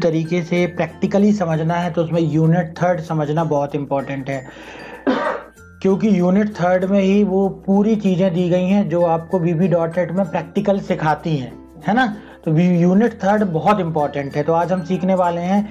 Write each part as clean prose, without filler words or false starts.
तरीके से प्रैक्टिकली समझना है तो उसमें यूनिट थर्ड समझना बहुत इम्पोर्टेंट है, क्योंकि यूनिट थर्ड में ही वो पूरी चीज़ें दी गई हैं जो आपको VB.NET में प्रैक्टिकल सिखाती हैं, है ना। तो यूनिट थर्ड बहुत इंपॉर्टेंट है। तो आज हम सीखने वाले हैं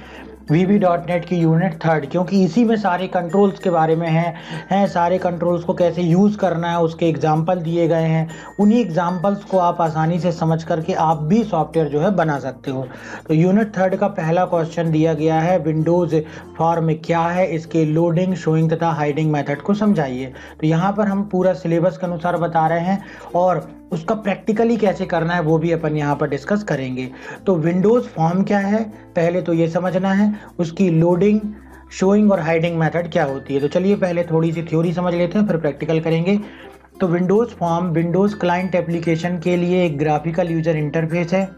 VB.NET की यूनिट थर्ड, क्योंकि इसी में सारे कंट्रोल्स के बारे में हैं सारे कंट्रोल्स को कैसे यूज़ करना है उसके एग्जाम्पल दिए गए हैं। उन्हीं एग्जाम्पल्स को आप आसानी से समझ करके आप भी सॉफ्टवेयर जो है बना सकते हो। तो यूनिट थर्ड का पहला क्वेश्चन दिया गया है, विंडोज़ फॉर्म क्या है, इसके लोडिंग, शोइंग तथा हाइडिंग मेथड को समझाइए। तो यहाँ पर हम पूरा सिलेबस के अनुसार बता रहे हैं और उसका प्रैक्टिकली कैसे करना है वो भी अपन यहाँ पर डिस्कस करेंगे। तो विंडोज़ फॉर्म क्या है पहले तो ये समझना है, उसकी लोडिंग, शोइंग और हाइडिंग मेथड क्या होती है। तो चलिए पहले थोड़ी सी थ्योरी समझ लेते हैं, फिर प्रैक्टिकल करेंगे। तो Windows form Windows client application के लिए एक ग्राफिकल यूजर इंटरफेस है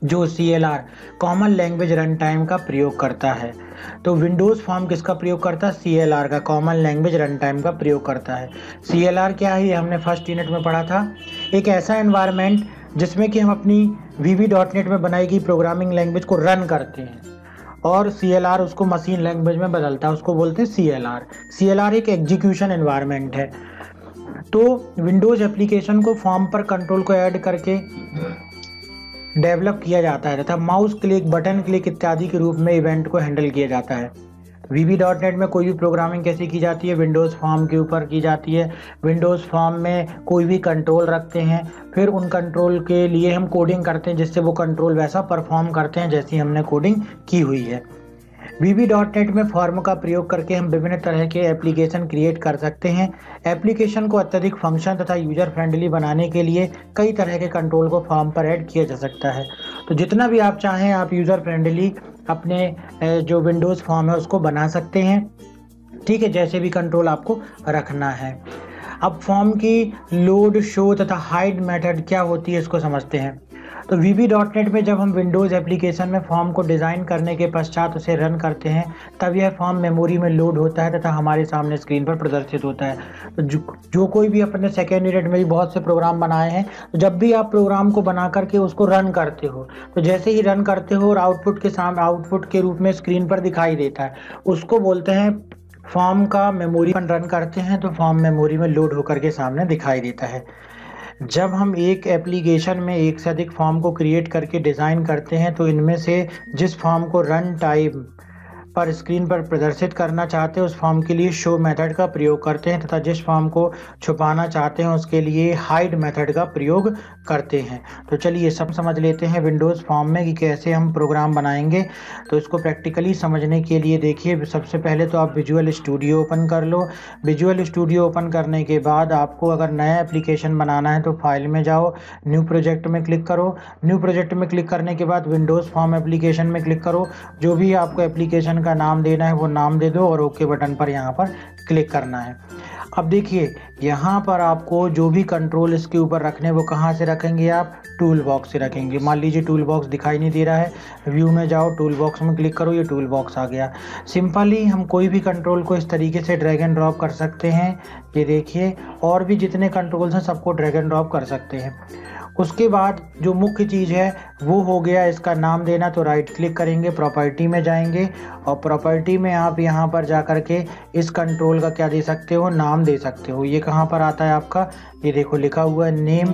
जो CLR common language run time का प्रयोग करता है। तो विंडोज़ फॉर्म किसका प्रयोग करता है? CLR का, कॉमन लैंग्वेज रन टाइम का प्रयोग करता है। CLR क्या है ये हमने फर्स्ट यूनिट में पढ़ा था, एक ऐसा एनवायरनमेंट जिसमें कि हम अपनी VB.NET में बनाई गई प्रोग्रामिंग लैंग्वेज को रन करते हैं और CLR उसको मशीन लैंग्वेज में बदलता है, उसको बोलते हैं CLR। CLR एक एग्जीक्यूशन एनवायरनमेंट है। तो विंडोज़ एप्लीकेशन को फॉर्म पर कंट्रोल को ऐड करके डेवलप किया जाता है तथा माउस क्लिक, बटन क्लिक इत्यादि के रूप में इवेंट को हैंडल किया जाता है। VB.NET में कोई भी प्रोग्रामिंग कैसे की जाती है? विंडोज़ फॉर्म के ऊपर की जाती है। विंडोज़ फॉर्म में कोई भी कंट्रोल रखते हैं, फिर उन कंट्रोल के लिए हम कोडिंग करते हैं जिससे वो कंट्रोल वैसा परफॉर्म करते हैं जैसी हमने कोडिंग की हुई है। VB.NET में फॉर्म का प्रयोग करके हम विभिन्न तरह के एप्लीकेशन क्रिएट कर सकते हैं। एप्लीकेशन को अत्यधिक फंक्शन तथा यूजर फ्रेंडली बनाने के लिए कई तरह के कंट्रोल को फॉर्म पर ऐड किया जा सकता है। तो जितना भी आप चाहें आप यूजर फ्रेंडली अपने जो विंडोज़ फॉर्म है उसको बना सकते हैं, ठीक है, जैसे भी कंट्रोल आपको रखना है। अब फॉर्म की लोड, शो तथा हाइड मेथड क्या होती है इसको समझते हैं। तो VB.NET में जब हम विंडोज़ एप्लीकेशन में फॉर्म को डिज़ाइन करने के पश्चात उसे रन करते हैं तब यह फॉर्म मेमोरी में लोड होता है तथा हमारे सामने स्क्रीन पर प्रदर्शित होता है। तो जो कोई भी अपने सेकेंड यूनिट में भी बहुत से प्रोग्राम बनाए हैं, तो जब भी आप प्रोग्राम को बना करके उसको रन करते हो तो जैसे ही रन करते हो और आउटपुट के रूप में स्क्रीन पर दिखाई देता है, उसको बोलते हैं फॉर्म का मेमोरी पर रन करते हैं तो फॉर्म मेमोरी में लोड होकर के सामने दिखाई देता है। जब हम एक एप्लीकेशन में एक से अधिक फॉर्म को क्रिएट करके डिज़ाइन करते हैं तो इनमें से जिस फॉर्म को रन टाइम पर स्क्रीन पर प्रदर्शित करना चाहते हैं उस फॉर्म के लिए शो मेथड का प्रयोग करते हैं तथा जिस फॉर्म को छुपाना चाहते हैं उसके लिए हाइड मेथड का प्रयोग करते हैं। तो चलिए सब समझ लेते हैं विंडोज़ फॉर्म में कि कैसे हम प्रोग्राम बनाएंगे। तो इसको प्रैक्टिकली समझने के लिए देखिए, सबसे पहले तो आप विजुअल स्टूडियो ओपन कर लो। विजुअल स्टूडियो ओपन करने के बाद आपको अगर नया एप्लीकेशन बनाना है तो फाइल में जाओ, न्यू प्रोजेक्ट में क्लिक करो। न्यू प्रोजेक्ट में क्लिक करने के बाद विंडोज़ फॉर्म एप्लीकेशन में क्लिक करो। जो भी आपको एप्लीकेशन का नाम देना है वो नाम दे दो और ओके बटन पर यहाँ पर क्लिक करना है। अब देखिए यहाँ पर आपको जो भी कंट्रोल इसके ऊपर रखने वो कहाँ से रखेंगे? आप टूल बॉक्स से रखेंगे। मान लीजिए टूल बॉक्स दिखाई नहीं दे रहा है, व्यू में जाओ, टूल बॉक्स में क्लिक करो, ये टूल बॉक्स आ गया। सिंपली हम कोई भी कंट्रोल को इस तरीके से ड्रैग एंड ड्रॉप कर सकते हैं। ये देखिए, और भी जितने कंट्रोल्स हैं सबको ड्रैग एंड ड्रॉप कर सकते हैं। उसके बाद जो मुख्य चीज़ है वो हो गया इसका नाम देना। तो राइट क्लिक करेंगे, प्रॉपर्टी में जाएंगे और प्रॉपर्टी में आप यहाँ पर जा कर के इस कंट्रोल का क्या दे सकते हो? नाम दे सकते हो। ये कहाँ पर आता है आपका? ये देखो लिखा हुआ है नेम,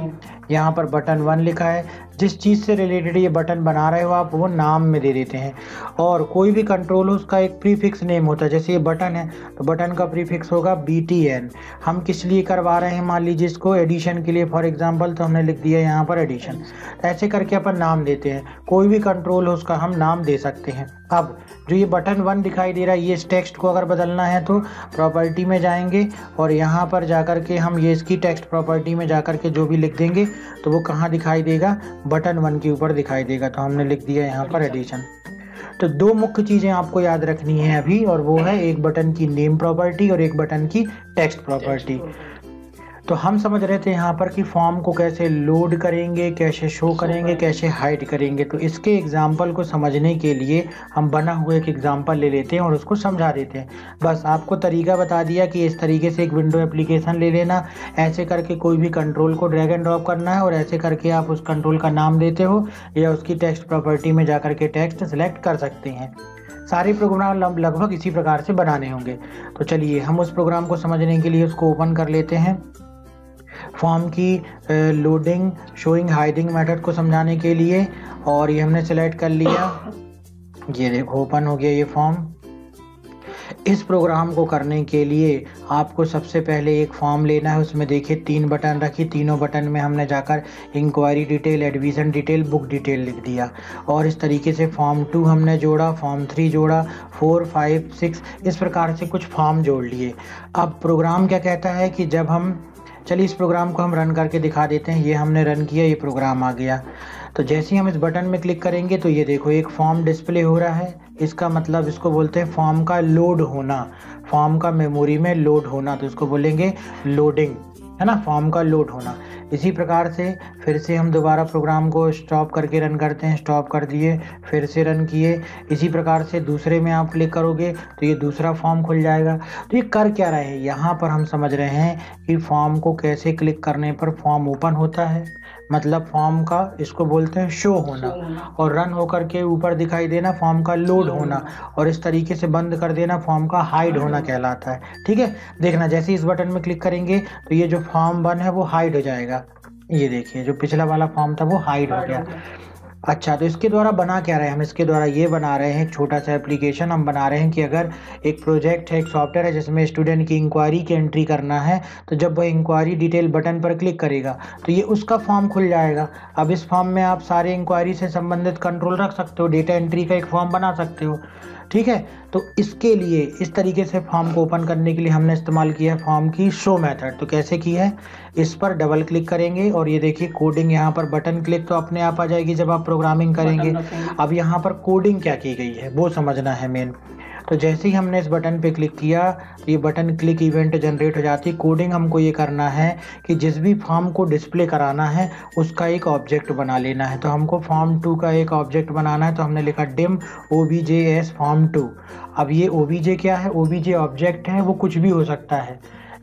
यहाँ पर बटन 1 लिखा है। जिस चीज़ से रिलेटेड ये बटन बना रहे हो आप वो नाम में दे देते हैं। और कोई भी कंट्रोल हो उसका एक प्रीफिक्स नेम होता है। जैसे ये बटन है तो बटन का प्रीफिक्स होगा BTN। हम किस लिए करवा रहे हैं? मान लीजिए इसको एडिशन के लिए फॉर एग्जांपल, तो हमने लिख दिया यहाँ पर एडिशन। ऐसे करके अपन नाम देते हैं। कोई भी कंट्रोल हो उसका हम नाम दे सकते हैं। अब जो ये बटन 1 दिखाई दे रहा है, ये इस टेक्स्ट को अगर बदलना है तो प्रॉपर्टी में जाएंगे और यहाँ पर जाकर के हम ये इसकी टेक्स्ट प्रॉपर्टी में जाकर के जो भी लिख देंगे तो वो कहाँ दिखाई देगा? बटन 1 के ऊपर दिखाई देगा। तो हमने लिख दिया यहाँ पर एडिशन। तो दो मुख्य चीज़ें आपको याद रखनी है अभी, और वो है एक बटन की नेम प्रॉपर्टी और एक बटन की टेक्स्ट प्रॉपर्टी। तो हम समझ रहे थे यहाँ पर कि फॉर्म को कैसे लोड करेंगे, कैसे शो करेंगे, कैसे हाइड करेंगे। तो इसके एग्जाम्पल को समझने के लिए हम बना हुआ एक एग्जाम्पल ले लेते हैं और उसको समझा देते हैं। बस आपको तरीका बता दिया कि इस तरीके से एक विंडो एप्लीकेशन ले लेना, ऐसे करके कोई भी कंट्रोल को ड्रैग एंड ड्रॉप करना है और ऐसे करके आप उस कंट्रोल का नाम देते हो या उसकी टेक्स्ट प्रॉपर्टी में जाकर के टेक्स्ट सेलेक्ट कर सकते हैं। सारे प्रोग्राम लगभग इसी प्रकार से बनाने होंगे। तो चलिए हम उस प्रोग्राम को समझने के लिए उसको ओपन कर लेते हैं। फॉर्म की लोडिंग, शोइंग, हाइडिंग मेथड को समझाने के लिए, और ये हमने सेलेक्ट कर लिया। ये देखो ओपन हो गया ये फॉर्म। इस प्रोग्राम को करने के लिए आपको सबसे पहले एक फॉर्म लेना है। उसमें देखिए 3 बटन रखी, तीनों बटन में हमने जाकर inquiry detail, admission detail, book detail लिख दिया और इस तरीके से फॉर्म 2 हमने जोड़ा, फॉर्म 3 जोड़ा, 4, 5, 6 इस प्रकार से कुछ फॉर्म जोड़ लिए। अब प्रोग्राम क्या कहता है कि जब हम, चलिए इस प्रोग्राम को हम रन करके दिखा देते हैं। ये हमने रन किया, ये प्रोग्राम आ गया। तो जैसे ही हम इस बटन में क्लिक करेंगे तो ये देखो एक फॉर्म डिस्प्ले हो रहा है। इसका मतलब इसको बोलते हैं फॉर्म का लोड होना, फॉर्म का मेमोरी में लोड होना, तो इसको बोलेंगे लोडिंग, है ना, फॉर्म का लोड होना। इसी प्रकार से फिर से हम दोबारा प्रोग्राम को स्टॉप करके रन करते हैं। स्टॉप कर दिए, फिर से रन किए। इसी प्रकार से दूसरे में आप क्लिक करोगे तो ये दूसरा फॉर्म खुल जाएगा। तो ये कर क्या रहे हैं, यहाँ पर हम समझ रहे हैं कि फॉर्म को कैसे क्लिक करने पर फॉर्म ओपन होता है, मतलब फॉर्म का इसको बोलते हैं शो होना, और रन होकर के ऊपर दिखाई देना फॉर्म का लोड होना, और इस तरीके से बंद कर देना फॉर्म का हाइड होना कहलाता है। ठीक है, देखना जैसे इस बटन में क्लिक करेंगे तो ये जो फॉर्म 1 है वो हाइड हो जाएगा। ये देखिए जो पिछला वाला फॉर्म था वो हाइड हो गया। अच्छा, तो इसके द्वारा बना क्या रहे हैं हम, इसके द्वारा ये बना रहे हैं एक छोटा सा एप्लीकेशन। हम बना रहे हैं कि अगर एक प्रोजेक्ट है, एक सॉफ्टवेयर है जिसमें स्टूडेंट की इंक्वायरी की एंट्री करना है, तो जब वह इंक्वायरी डिटेल बटन पर क्लिक करेगा तो ये उसका फॉर्म खुल जाएगा। अब इस फॉर्म में आप सारे इंक्वायरी से संबंधित कंट्रोल रख सकते हो, डेटा एंट्री का एक फॉर्म बना सकते हो। ठीक है, तो इसके लिए इस तरीके से फॉर्म को ओपन करने के लिए हमने इस्तेमाल किया है फॉर्म की शो मेथड। तो कैसे की है, इस पर डबल क्लिक करेंगे और ये देखिए कोडिंग, यहाँ पर बटन क्लिक तो अपने आप आ जाएगी जब आप प्रोग्रामिंग करेंगे। अब यहाँ पर कोडिंग क्या की गई है वो समझना है मेन। तो जैसे ही हमने इस बटन पे क्लिक किया तो ये बटन क्लिक इवेंट जनरेट हो जाती है। कोडिंग हमको ये करना है कि जिस भी फॉर्म को डिस्प्ले कराना है उसका एक ऑब्जेक्ट बना लेना है। तो हमको फॉर्म 2 का एक ऑब्जेक्ट बनाना है, तो हमने लिखा डिम obj फॉर्म 2। अब ये obj क्या है, obj ऑब्जेक्ट है, वो कुछ भी हो सकता है।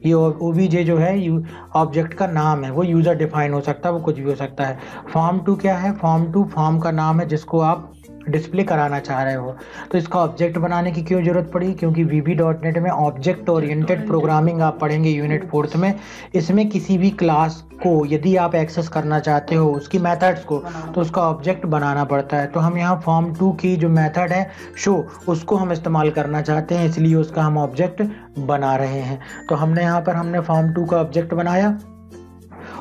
ये obj जो है ऑब्जेक्ट का नाम है, वो यूज़र डिफाइन हो सकता है, वो कुछ भी हो सकता है। फॉर्म 2 क्या है, फॉर्म 2 फॉर्म का नाम है जिसको आप डिस्प्ले कराना चाह रहे हो। तो इसका ऑब्जेक्ट बनाने की क्यों जरूरत पड़ी, क्योंकि VB.NET में ऑब्जेक्ट ओरिएंटेड प्रोग्रामिंग आप पढ़ेंगे यूनिट 4 में। इसमें किसी भी क्लास को यदि आप एक्सेस करना चाहते हो उसकी मेथड्स को, तो उसका ऑब्जेक्ट बनाना पड़ता है। तो हम यहाँ फॉर्म 2 की जो मेथड है शो, उसको हम इस्तेमाल करना चाहते हैं, इसलिए उसका हम ऑब्जेक्ट बना रहे हैं। तो हमने यहाँ पर हमने फॉर्म 2 का ऑब्जेक्ट बनाया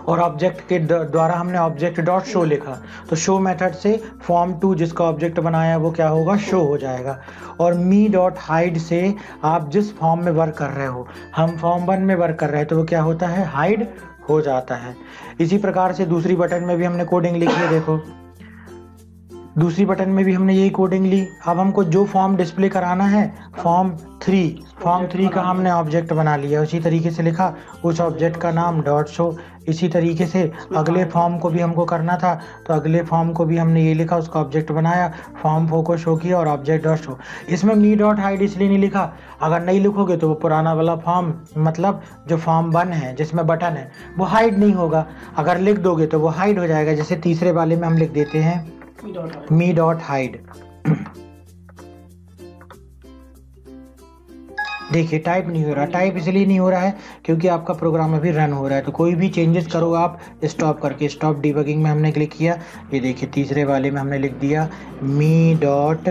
और ऑब्जेक्ट के द्वारा हमने ऑब्जेक्ट डॉट शो लिखा। तो शो मेथड से फॉर्म 2 जिसका ऑब्जेक्ट बनाया वो क्या होगा, शो हो जाएगा। और मी डॉट हाइड से आप जिस फॉर्म में वर्क कर रहे हो, हम फॉर्म 1 में वर्क कर रहे हैं तो वो क्या होता है, हाइड हो जाता है। इसी प्रकार से दूसरी बटन में भी हमने कोडिंग लिखी है, देखो दूसरी बटन में भी हमने यही कोडिंग ली। अब हमको जो फॉर्म डिस्प्ले कराना है फॉर्म 3 का हमने ऑब्जेक्ट बना लिया, उसी तरीके से लिखा उस ऑब्जेक्ट का नाम डॉट शो। इसी तरीके से अगले फॉर्म को भी हमको करना था, तो अगले फॉर्म को भी हमने ये लिखा, उसका ऑब्जेक्ट बनाया, फॉर्म 4 को शो किया और ऑब्जेक्ट डॉट शो। इसमें मी डॉट हाइड इसलिए नहीं लिखा, अगर नहीं लिखोगे तो वो पुराना वाला फॉर्म, मतलब जो फॉर्म 1 है जिसमें बटन है वो हाइड नहीं होगा, अगर लिख दोगे तो वो हाइड हो जाएगा। जैसे तीसरे वाले में हम लिख देते हैं मी डॉट हाइड। देखिए टाइप नहीं हो रहा, टाइप इसलिए नहीं हो रहा है क्योंकि आपका प्रोग्राम अभी रन हो रहा है। तो कोई भी चेंजेस करो आप स्टॉप करके, स्टॉप डिबगिंग में हमने क्लिक किया, ये देखिए तीसरे वाले में हमने लिख दिया मी डॉट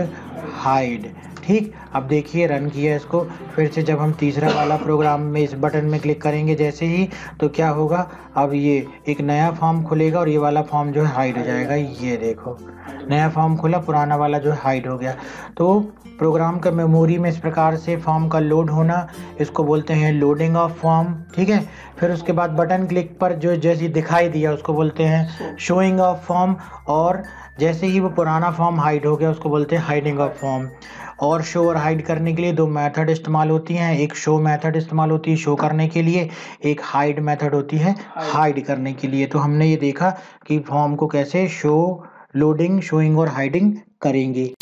हाइड। ठीक, अब देखिए रन किया इसको, फिर से जब हम तीसरा वाला प्रोग्राम में इस बटन में क्लिक करेंगे जैसे ही, तो क्या होगा, अब ये एक नया फॉर्म खुलेगा और ये वाला फॉर्म जो है हाइड हो जाएगा। ये देखो नया फॉर्म खुला, पुराना वाला जो है हाइड हो गया। तो प्रोग्राम का मेमोरी में इस प्रकार से फॉर्म का लोड होना, इसको बोलते हैं लोडिंग ऑफ फॉर्म। ठीक है, फिर उसके बाद बटन क्लिक पर जो जैसे दिखाई दिया उसको बोलते हैं शोइंग ऑफ फॉर्म, और जैसे ही वो पुराना फॉर्म हाइड हो गया उसको बोलते हैं हाइडिंग ऑफ फॉर्म। और शो और हाइड करने के लिए दो मेथड इस्तेमाल होती हैं। एक शो मेथड इस्तेमाल होती है शो करने के लिए, एक हाइड मेथड होती है हाइड करने के लिए। तो हमने ये देखा कि फॉर्म को कैसे शो, लोडिंग, शोइंग और हाइडिंग करेंगे।